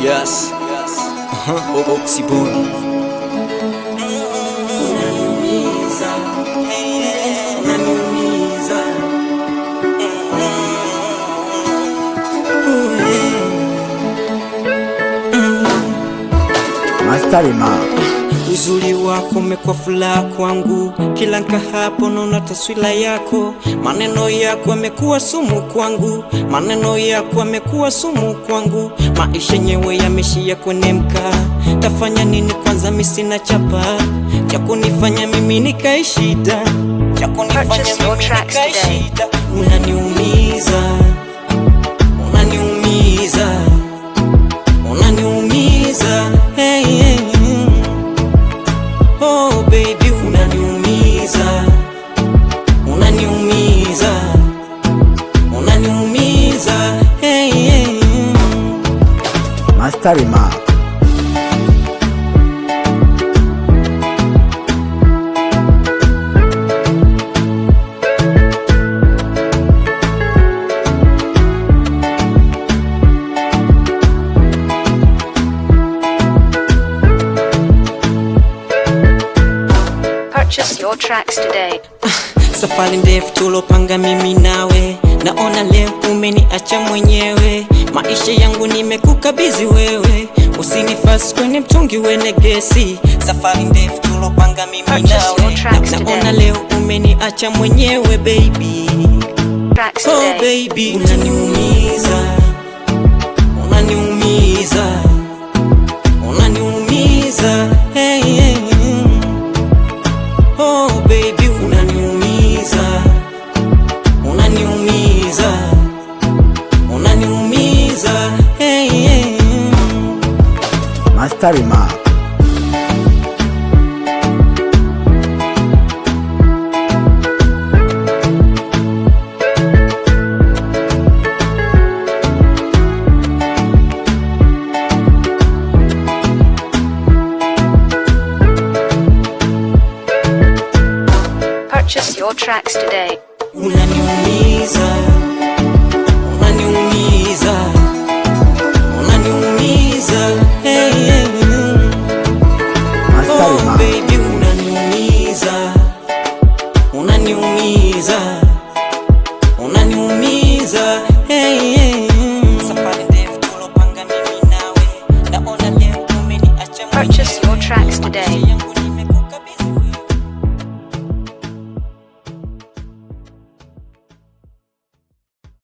Yes. Oxy boy. Unaniumiza, unaniumiza. Mastalima, Uzuri wako umekuwa furaha kwangu, kila nikahapo naona taswira yako. Maneno yako yamekuwa sumu kwangu, maneno yako yamekuwa sumu kwangu. Maisha yenyewe yameshia kwenye mkaa, tafanya nini kwanza? Mimi sina chapa cha kunifanya mimi nikae shida, cha kunifanya mimi nikae shida. Unaniumiza, unaniumiza, unaniumiza. Hey, hey. Oh baby, unaniumiza, unaniumiza, unaniumiza. Hey, hey. Mastalima, Purchase your tracks today. Safari ndefu tulopanga mimi nawe, naona leo umeniacha mwenyewe. Maisha yangu nimekukabidhi wewe, usinifasi kwenye mtungi wene gesi. Safari ndefu tulopanga mimi nawe, naona leo umeniacha mwenyewe baby. Oh baby, unaniumiza, unaniumiza, unaniumiza. Hey, hey. Oh baby, unaniumiza, unaniumiza, unaniumiza. Hey, hey. Mastalima, Purchase your tracks today. Unaniumiza.